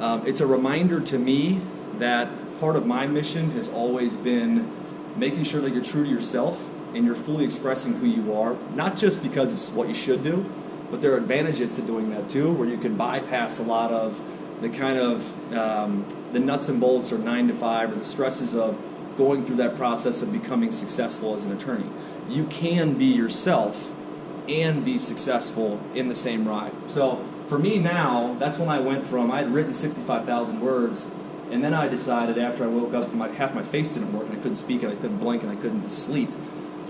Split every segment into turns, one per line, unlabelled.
It's a reminder to me that part of my mission has always been making sure that you're true to yourself and you're fully expressing who you are, not just because it's what you should do, but there are advantages to doing that too, where you can bypass a lot of the kind of the nuts and bolts or 9 to 5 or the stresses of going through that process of becoming successful as an attorney. You can be yourself and be successful in the same ride. So for me now, that's when I went from, I had written 65,000 words, and then I decided after I woke up, half my face didn't work, and I couldn't speak, and I couldn't blink, and I couldn't sleep.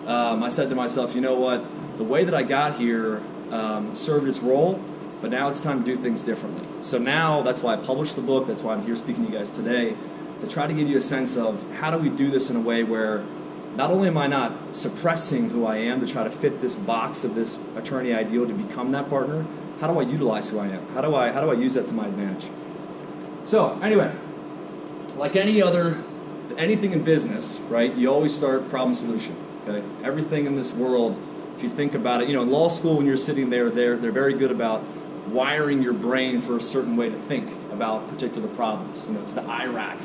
I said to myself, you know what, the way that I got here served its role, but now it's time to do things differently. So now, that's why I published the book, that's why I'm here speaking to you guys today, to try to give you a sense of how do we do this in a way where not only am I not suppressing who I am to try to fit this box of this attorney ideal to become that partner, how do I utilize who I am? How do I use that to my advantage? So anyway, like anything in business, right, you always start problem solution. Okay? Everything in this world, if you think about it, in law school when you're sitting there, they're very good about wiring your brain for a certain way to think about particular problems. It's the IRAC,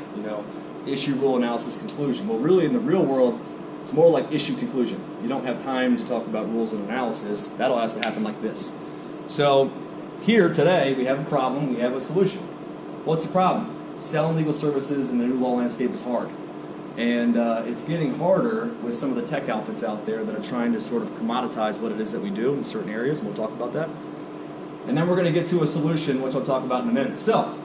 issue, rule, analysis, conclusion. Well, really in the real world, it's more like issue, conclusion. You don't have time to talk about rules and analysis. That all has to happen like this. So here today, we have a problem, we have a solution. What's the problem? Selling legal services in the new law landscape is hard. And it's getting harder with some of the tech outfits out there that are trying to sort of commoditize what it is that we do in certain areas, and we'll talk about that. And then we're going to get to a solution, which I'll talk about in a minute. So,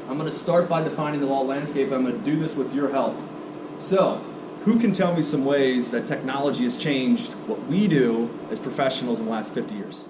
I'm going to start by defining the law landscape. I'm going to do this with your help. So, who can tell me some ways that technology has changed what we do as professionals in the last 50 years?